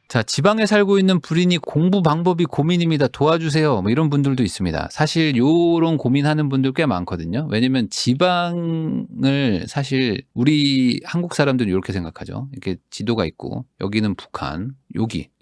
자, 지방에 살고 있는 불인이 공부 방법이 고민입니다. 도와주세요. 뭐 이런 분들도 있습니다. 사실 요런 고민하는 분들 꽤 많거든요. 왜냐면 지방을 사실 우리 한국 사람들은 이렇게 생각하죠. 이렇게 지도가 있고 여기는 북한,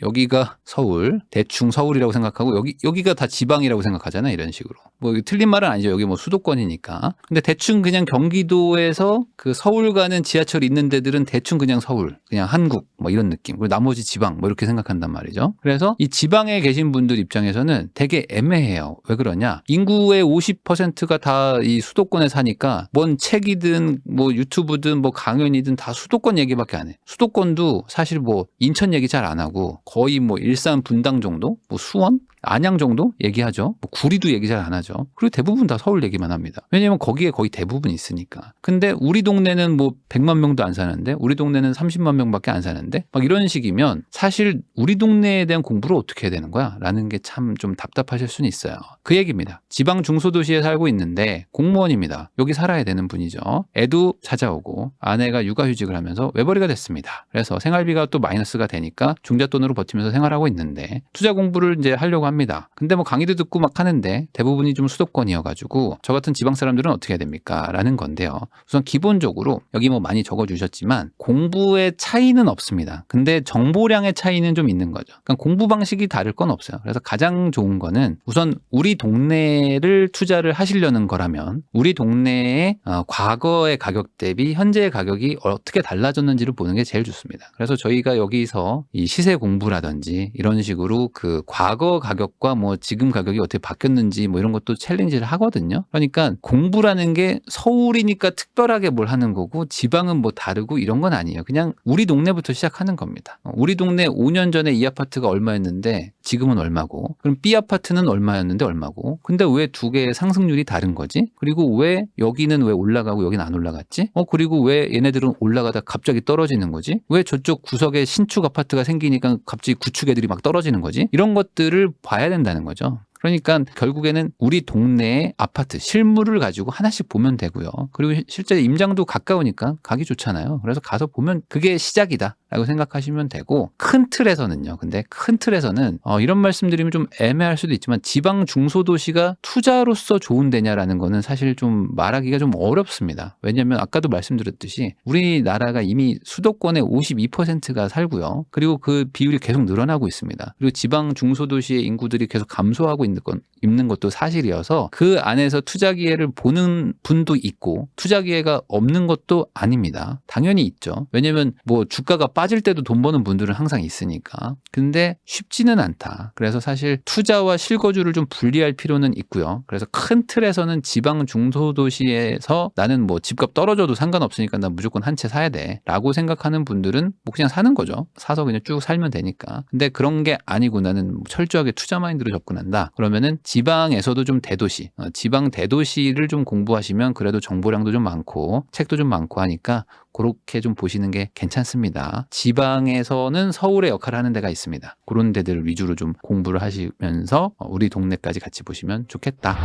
여기가 서울, 대충 서울이라고 생각하고 여기가 다 지방이라고 생각하잖아요. 이런 식으로. 뭐 틀린 말은 아니죠. 여기 뭐 수도권이니까. 근데 대충 그냥 경기도에서 그 서울 가는 지하철 있는 데들은 대충 그냥 서울, 그냥 한국 뭐 이런 느낌. 그리고 나머지 지방 뭐 이렇게 생각한단 말이죠. 그래서 이 지방에 계신 분들 입장에서는 되게 애매해요. 왜 그러냐? 인구의 50%가 다 이 수도권에 사니까 뭔 책이든 뭐 유튜브든 뭐 강연이든 다 수도권 얘기밖에 안 해. 수도권도 사실 뭐 인천 얘기 잘 안 하고 거의 뭐 일산 분당 정도, 뭐 수원, 안양 정도 얘기하죠. 뭐 구리도 얘기 잘 안 하죠. 그리고 대부분 다 서울 얘기만 합니다. 왜냐면 거기에 거의 대부분 있으니까. 근데 우리 동네는 뭐 100만 명도 안 사는데 우리 동네는 30만 명밖에 안 사는데 막 이런 식이면 사실 우리 동네에 대한 공부를 어떻게 해야 되는 거야? 라는 게 참 좀 답답하실 수는 있어요. 그 얘기입니다. 지방 중소도시에 살고 있는데 공무원입니다. 여기 살아야 되는 분이죠. 애도 찾아오고 아내가 육아휴직을 하면서 외벌이가 됐습니다. 그래서 생활비가 또 마이너스가 되니까 중잣돈으로 버티면서 생활하고 있는데 투자 공부를 이제 하려고 합니다. 근데 뭐 강의도 듣고 막 하는데 대부분이 좀 수도권이어가지고 저 같은 지방 사람들은 어떻게 해야 됩니까? 라는 건데요. 우선 기본적으로 여기 뭐 많이 적어주셨지만 공부의 차이는 없습니다. 근데 정보량의 차이는 좀 있는 거죠. 그러니까 공부 방식이 다를 건 없어요. 그래서 가장 좋은 거는 우선 우리 동네를 투자를 하시려는 거라면 우리 동네의 과거의 가격 대비 현재의 가격이 어떻게 달라졌는지를 보는 게 제일 좋습니다. 그래서 저희가 여기서 이 시세 공부라든지 이런 식으로 그 과거 가격과 뭐 지금 가격이 어떻게 바뀌었는지 뭐 이런 것도 챌린지를 하거든요. 그러니까 공부라는 게 서울이니까 특별하게 뭘 하는 거고 지방은 뭐 다르고 이런 건 아니에요. 그냥 우리 동네부터 시작하는 겁니다. 우리 동네 5년 전에 이 아파트가 얼마였는데 지금은 얼마고 그럼 B 아파트는 얼마였는데 얼마고 근데 왜 두 개의 상승률이 다른 거지? 그리고 왜 여기는 왜 올라가고 여기는 안 올라갔지? 그리고 왜 얘네들은 올라가다 갑자기 떨어지는 거지? 왜 저쪽 구석에 신축 아파트가 생기니까 갑자기 구축 애들이 막 떨어지는 거지? 이런 것들을 봐야 된다는 거죠. 그러니까 결국에는 우리 동네의 아파트 실물을 가지고 하나씩 보면 되고요. 그리고 실제 임장도 가까우니까 가기 좋잖아요. 그래서 가서 보면 그게 시작이다 라고 생각하시면 되고 큰 틀에서는요. 근데 큰 틀에서는 이런 말씀드리면 좀 애매할 수도 있지만 지방 중소도시가 투자로서 좋은 데냐라는 거는 사실 좀 말하기가 좀 어렵습니다. 왜냐하면 아까도 말씀드렸듯이 우리나라가 이미 수도권의 52%가 살고요. 그리고 그 비율이 계속 늘어나고 있습니다. 그리고 지방 중소도시의 인구들이 계속 감소하고 있는 것도 사실이어서 그 안에서 투자 기회를 보는 분도 있고 투자 기회가 없는 것도 아닙니다. 당연히 있죠. 왜냐하면 뭐 주가가 빠질 때도 돈 버는 분들은 항상 있으니까. 근데 쉽지는 않다. 그래서 사실 투자와 실거주를 좀 분리할 필요는 있고요. 그래서 큰 틀에서는 지방 중소도시에서 나는 뭐 집값 떨어져도 상관없으니까 난 무조건 한 채 사야 돼 라고 생각하는 분들은 뭐 그냥 사는 거죠. 사서 그냥 쭉 살면 되니까. 근데 그런 게 아니고 나는 철저하게 투자 마인드로 접근한다. 그러면은 지방에서도 좀 대도시, 지방 대도시를 좀 공부하시면 그래도 정보량도 좀 많고 책도 좀 많고 하니까 그렇게 좀 보시는 게 괜찮습니다. 지방에서는 서울의 역할을 하는 데가 있습니다. 그런 데들 위주로 좀 공부를 하시면서 우리 동네까지 같이 보시면 좋겠다.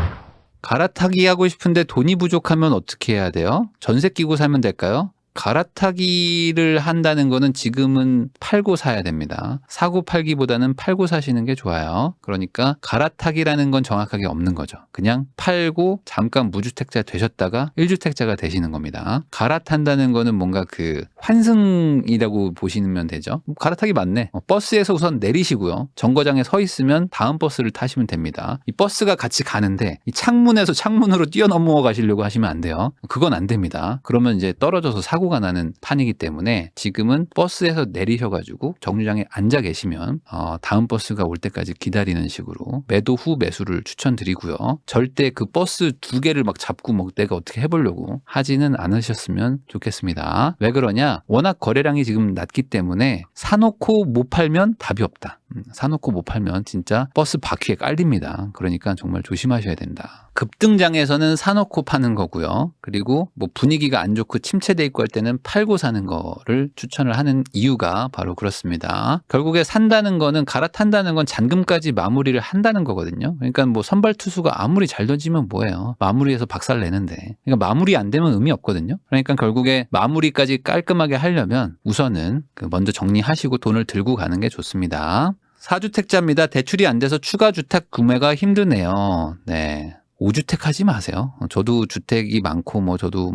갈아타기 하고 싶은데 돈이 부족하면 어떻게 해야 돼요? 전세 끼고 살면 될까요? 갈아타기를 한다는 거는 지금은 팔고 사야 됩니다. 사고 팔기보다는 팔고 사시는 게 좋아요. 그러니까 갈아타기라는 건 정확하게 없는 거죠. 그냥 팔고 잠깐 무주택자 되셨다가 1주택자가 되시는 겁니다. 갈아탄다는 거는 뭔가 그 환승이라고 보시면 되죠. 갈아타기 맞네. 버스에서 우선 내리시고요. 정거장에 서 있으면 다음 버스를 타시면 됩니다. 이 버스가 같이 가는데 이 창문에서 창문으로 뛰어넘어 가시려고 하시면 안 돼요. 그건 안 됩니다. 그러면 이제 떨어져서 사고가 나는 판이기 때문에 지금은 버스에서 내리셔가지고 정류장에 앉아 계시면 다음 버스가 올 때까지 기다리는 식으로 매도 후 매수를 추천드리고요. 절대 그 버스 두 개를 막 잡고 뭐 내가 어떻게 해보려고 하지는 않으셨으면 좋겠습니다. 왜 그러냐? 워낙 거래량이 지금 낮기 때문에 사놓고 못 팔면 답이 없다. 사놓고 못 팔면 진짜 버스 바퀴에 깔립니다. 그러니까 정말 조심하셔야 된다. 급등장에서는 사놓고 파는 거고요. 그리고 뭐 분위기가 안 좋고 침체돼 있고 할 때는 팔고 사는 거를 추천을 하는 이유가 바로 그렇습니다. 결국에 산다는 거는 갈아탄다는 건 잔금까지 마무리를 한다는 거거든요. 그러니까 뭐 선발 투수가 아무리 잘 던지면 뭐예요. 마무리해서 박살 내는데. 그러니까 마무리 안 되면 의미 없거든요. 그러니까 결국에 마무리까지 깔끔하게 하려면 우선은 먼저 정리하시고 돈을 들고 가는 게 좋습니다. 4주택자입니다. 대출이 안 돼서 추가 주택 구매가 힘드네요. 네. 5주택 하지 마세요. 저도 주택이 많고 저도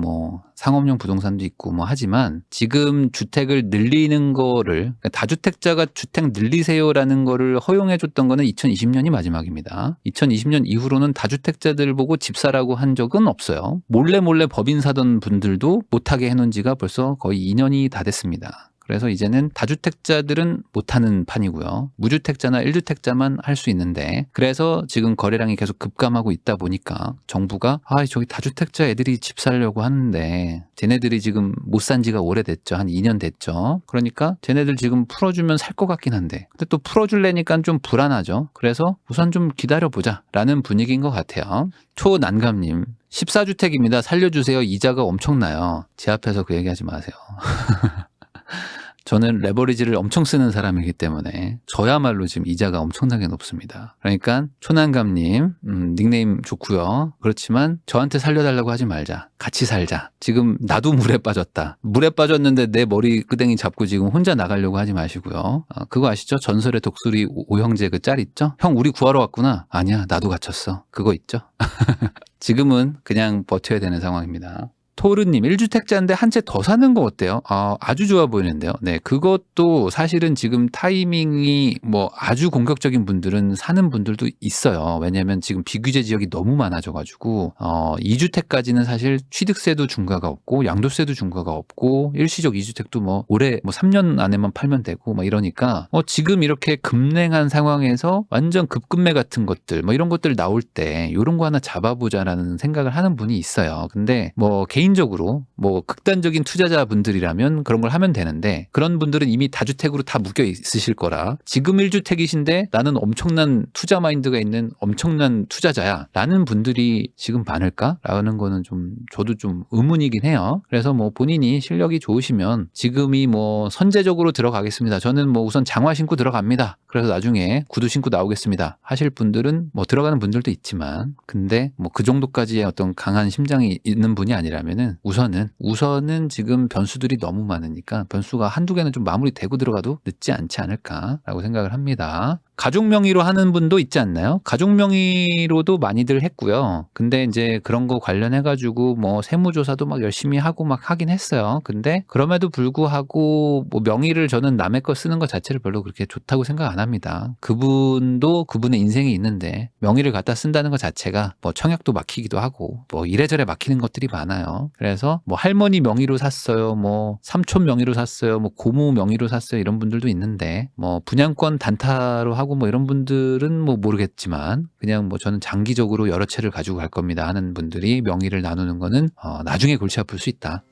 상업용 부동산도 있고 하지만 지금 주택을 늘리는 거를 그러니까 다주택자가 주택 늘리세요라는 거를 허용해 줬던 거는 2020년이 마지막입니다. 2020년 이후로는 다주택자들 보고 집 사라고 한 적은 없어요. 몰래 법인 사던 분들도 못하게 해놓은 지가 벌써 거의 2년이 다 됐습니다. 그래서 이제는 다주택자들은 못하는 판이고요. 무주택자나 1주택자만 할 수 있는데 그래서 지금 거래량이 계속 급감하고 있다 보니까 정부가 저기 다주택자 애들이 집 살려고 하는데 쟤네들이 지금 못 산 지가 오래됐죠. 한 2년 됐죠. 그러니까 쟤네들 지금 풀어주면 살 것 같긴 한데 근데 또 풀어줄래니까 좀 불안하죠. 그래서 우선 좀 기다려보자 라는 분위기인 것 같아요. 초난감님 14주택입니다. 살려주세요. 이자가 엄청나요. 제 앞에서 그 얘기하지 마세요. 저는 레버리지를 엄청 쓰는 사람이기 때문에 저야말로 지금 이자가 엄청나게 높습니다. 그러니까 초난감님 닉네임 좋고요. 그렇지만 저한테 살려달라고 하지 말자. 같이 살자. 지금 나도 물에 빠졌다. 물에 빠졌는데 내 머리 끄댕이 잡고 지금 혼자 나가려고 하지 마시고요. 그거 아시죠? 전설의 독수리 오형제 그 짤 있죠? 형 우리 구하러 왔구나. 아니야 나도 갇혔어. 그거 있죠? 지금은 그냥 버텨야 되는 상황입니다. 토르님 1주택자인데 한 채 더 사는 거 어때요? 아주 좋아 보이는데요. 네, 그것도 사실은 지금 타이밍이 아주 공격적인 분들은 사는 분들도 있어요. 왜냐하면 지금 비규제 지역이 너무 많아져가지고 2주택까지는 사실 취득세도 중과가 없고 양도세도 중과가 없고 일시적 2주택도 올해 3년 안에만 팔면 되고 이러니까 지금 이렇게 급냉한 상황에서 완전 급급매 같은 것들 이런 것들 나올 때 이런 거 하나 잡아보자라는 생각을 하는 분이 있어요. 근데 개인적으로 극단적인 투자자분들이라면 그런 걸 하면 되는데 그런 분들은 이미 다주택으로 다 묶여 있으실 거라 지금 1주택이신데 나는 엄청난 투자 마인드가 있는 엄청난 투자자야 라는 분들이 지금 많을까라는 거는 저도 좀 의문이긴 해요. 그래서 본인이 실력이 좋으시면 지금이 선제적으로 들어가겠습니다. 저는 우선 장화 신고 들어갑니다. 그래서 나중에 구두 신고 나오겠습니다. 하실 분들은 들어가는 분들도 있지만 근데 그 정도까지의 어떤 강한 심장이 있는 분이 아니라면은 우선은 지금 변수들이 너무 많으니까 변수가 한두 개는 좀 마무리되고 들어가도 늦지 않지 않을까라고 생각을 합니다. 가족 명의로 하는 분도 있지 않나요? 가족 명의로도 많이들 했고요. 근데 이제 그런 거 관련해가지고 세무조사도 열심히 하고 하긴 했어요. 근데 그럼에도 불구하고 명의를 저는 남의 거 쓰는 것 자체를 별로 그렇게 좋다고 생각 안 합니다. 그분도 그분의 인생이 있는데 명의를 갖다 쓴다는 것 자체가 청약도 막히기도 하고 이래저래 막히는 것들이 많아요. 그래서 할머니 명의로 샀어요. 삼촌 명의로 샀어요. 고모 명의로 샀어요. 이런 분들도 있는데 분양권 단타로 하고 이런 분들은 모르겠지만 그냥 저는 장기적으로 여러 채를 가지고 갈 겁니다 하는 분들이 명의를 나누는 거는 나중에 골치 아플 수 있다.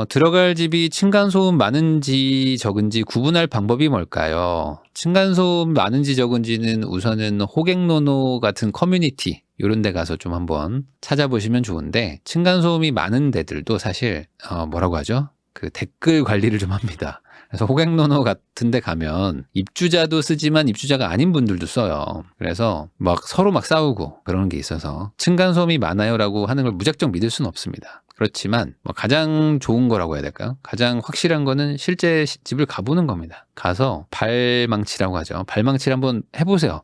들어갈 집이 층간소음 많은지 적은지 구분할 방법이 뭘까요? 층간소음 많은지 적은지는 우선은 호갱노노 같은 커뮤니티 이런 데 가서 좀 한번 찾아보시면 좋은데 층간소음이 많은 데들도 사실 뭐라고 하죠? 그 댓글 관리를 좀 합니다. 그래서 호갱노노 같은 데 가면 입주자도 쓰지만 입주자가 아닌 분들도 써요. 그래서 서로 싸우고 그러는 게 있어서 층간소음이 많아요라고 하는 걸 무작정 믿을 수는 없습니다. 그렇지만 가장 좋은 거라고 해야 될까요? 가장 확실한 거는 실제 집을 가보는 겁니다. 가서 발망치라고 하죠. 발망치를 한번 해보세요.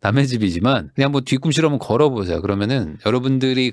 남의 집이지만 그냥 뒤꿈치로 한번 걸어보세요. 그러면은 여러분들이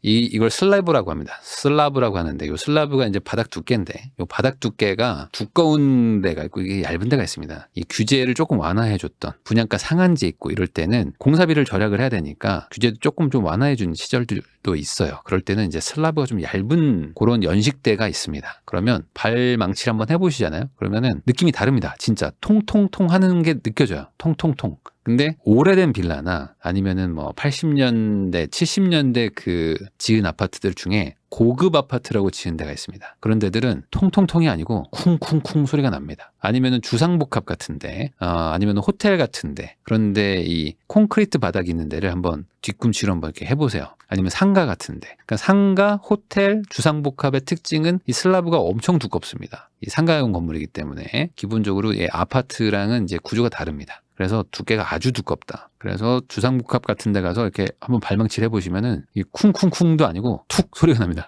이걸 슬라브라고 합니다. 슬라브라고 하는데 이 슬라브가 이제 바닥 두께인데 이 바닥 두께가 두꺼운 데가 있고 이게 얇은 데가 있습니다. 이 규제를 조금 완화해줬던 분양가 상한제 있고 이럴 때는 공사비를 절약을 해야 되니까 규제도 조금 좀 완화해준 시절들도 있어요. 그럴 때는 이제 슬라브가 좀 얇은 그런 연식대가 있습니다. 그러면 발망치를 한번 해보시잖아요. 그러면은 느낌이 다릅니다. 진짜 통통통 하는 게 느껴져요. 통통통. 근데 오래된 빌라나 아니면은 80년대, 70년대 지은 아파트들 중에 고급 아파트라고 지은 데가 있습니다. 그런 데들은 통통통이 아니고 쿵쿵쿵 소리가 납니다. 아니면은 주상복합 같은데, 아니면 호텔 같은데, 그런데 이 콘크리트 바닥이 있는 데를 한번 뒤꿈치로 한번 이렇게 해보세요. 아니면 상가 같은데. 그러니까 상가, 호텔, 주상복합의 특징은 이 슬라브가 엄청 두껍습니다. 이 상가용 건물이기 때문에 기본적으로 이 아파트랑은 이제 구조가 다릅니다. 그래서 두께가 아주 두껍다. 그래서 주상복합 같은 데 가서 이렇게 한번 발망치를 해보시면은 이 쿵쿵쿵도 아니고 툭 소리가 납니다.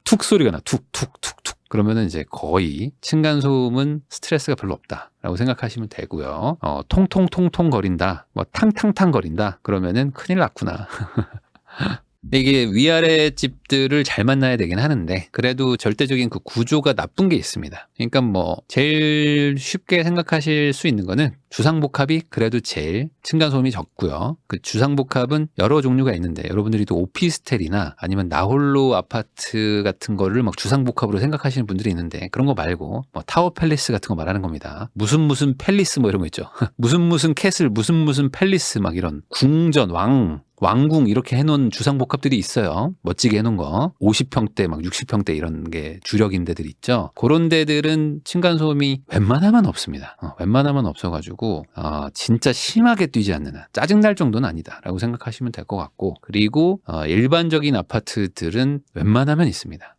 툭 소리가 나. 툭, 툭, 툭, 툭. 그러면은 이제 거의 층간소음은 스트레스가 별로 없다라고 생각하시면 되고요. 통통통통 거린다, 뭐 탕탕탕 거린다. 그러면은 큰일 났구나. 이게 위아래 집들을 잘 만나야 되긴 하는데 그래도 절대적인 그 구조가 나쁜 게 있습니다. 그러니까 뭐 제일 쉽게 생각하실 수 있는 거는 주상복합이 그래도 제일 층간소음이 적고요. 그 주상복합은 여러 종류가 있는데 여러분들이 또 오피스텔이나 아니면 나홀로 아파트 같은 거를 막 주상복합으로 생각하시는 분들이 있는데 그런 거 말고 뭐 타워 팰리스 같은 거 말하는 겁니다. 무슨 팰리스 뭐 이런 거 있죠. 무슨 캐슬 무슨 팰리스 막 이런 궁전 왕궁 이렇게 해놓은 주상복합들이 있어요. 멋지게 해놓은 거 50평대 막 60평대 이런 게 주력인 데들 있죠. 그런 데들은 층간소음이 웬만하면 없습니다. 웬만하면 없어가지고 진짜 심하게 뛰지 않는 한 짜증날 정도는 아니다라고 생각하시면 될 것 같고 그리고 일반적인 아파트들은 웬만하면 있습니다.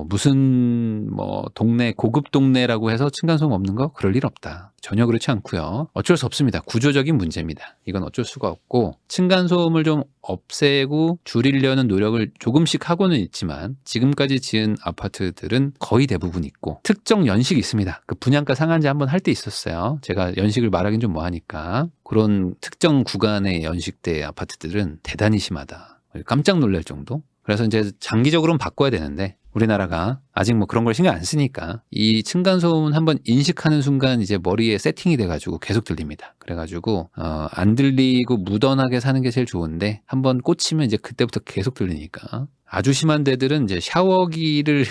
무슨 동네 고급 동네라고 해서 층간소음 없는 거 그럴 일 없다. 전혀 그렇지 않고요. 어쩔 수 없습니다. 구조적인 문제입니다. 이건 어쩔 수가 없고 층간소음을 좀 없애고 줄이려는 노력을 조금씩 하고는 있지만 지금까지 지은 아파트들은 거의 대부분 있고 특정 연식이 있습니다. 그 분양가 상한제 한번 할 때 있었어요. 제가 연식을 말하긴 좀 뭐하니까 그런 특정 구간의 연식대 아파트들은 대단히 심하다. 깜짝 놀랄 정도? 그래서 이제 장기적으로는 바꿔야 되는데 우리나라가 아직 뭐 그런 걸 신경 안 쓰니까 이 층간소음 한번 인식하는 순간 이제 머리에 세팅이 돼가지고 계속 들립니다. 그래가지고 안 들리고 무던하게 사는 게 제일 좋은데 한번 꽂히면 이제 그때부터 계속 들리니까 아주 심한 데들은 이제 샤워기를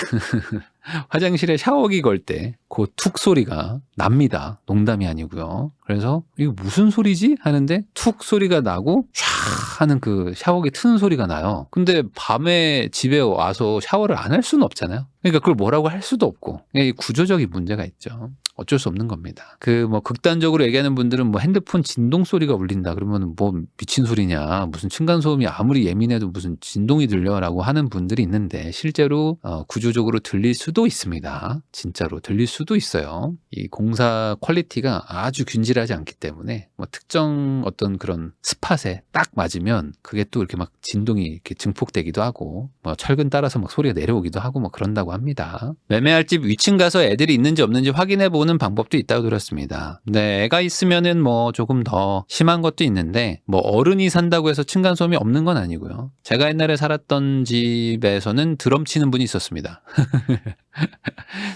화장실에 샤워기 걸 때 그 툭 소리가 납니다. 농담이 아니고요. 그래서 이거 무슨 소리지? 하는데 툭 소리가 나고 촤 하는 그 샤워기 트는 소리가 나요. 근데 밤에 집에 와서 샤워를 안 할 수는 없잖아요. 그러니까 그걸 뭐라고 할 수도 없고 이 구조적인 문제가 있죠. 어쩔 수 없는 겁니다. 극단적으로 얘기하는 분들은 핸드폰 진동 소리가 울린다 그러면 미친 소리냐 무슨 층간소음이 아무리 예민해도 무슨 진동이 들려라고 하는 분들이 있는데 실제로 구조적으로 들릴 수도 있습니다. 진짜로 들릴 수도 있어요. 이 공사 퀄리티가 아주 균질하지 않기 때문에 특정 어떤 그런 스팟에 딱 맞으면 그게 또 이렇게 막 진동이 이렇게 증폭되기도 하고 철근 따라서 막 소리가 내려오기도 하고 그런다고 합니다. 매매할 집 위층 가서 애들이 있는지 없는지 확인해 보는 방법도 있다고 들었습니다. 근데 애가 있으면은 조금 더 심한 것도 있는데 어른이 산다고 해서 층간소음이 없는 건 아니고요. 제가 옛날에 살았던 집에서는 드럼 치는 분이 있었습니다.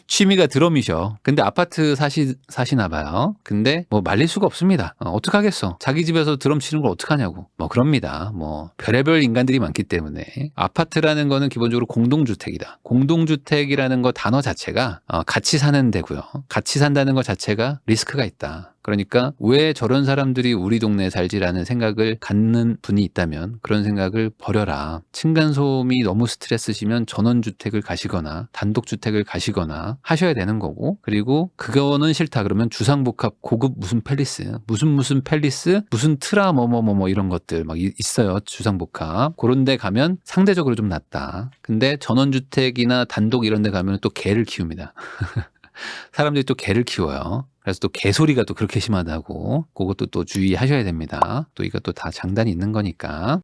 취미가 드럼이셔. 근데 아파트 사시나 봐요. 근데 말릴 수가 없습니다. 어떡하겠어. 자기 집에서 드럼 치는 걸 어떡하냐고. 그럽니다. 별의별 인간들이 많기 때문에 아파트라는 거는 기본적으로 공동주택이다. 공동주택이라는 거 단어 자체가 같이 사는 데고요. 같이 산다는 것 자체가 리스크가 있다. 그러니까 왜 저런 사람들이 우리 동네에 살지라는 생각을 갖는 분이 있다면 그런 생각을 버려라. 층간소음이 너무 스트레스시면 전원주택을 가시거나 단독주택을 가시거나 하셔야 되는 거고 그리고 그거는 싫다 그러면 주상복합 고급 무슨 팰리스 무슨 트라 이런 것들 막 있어요. 주상복합 그런 데 가면 상대적으로 좀 낫다. 근데 전원주택이나 단독 이런 데 가면 또 개를 키웁니다. 사람들이 또 개를 키워요. 그래서 또 개소리가 또 그렇게 심하다고 그것도 또 주의하셔야 됩니다. 또 이것도 다 장단이 있는 거니까.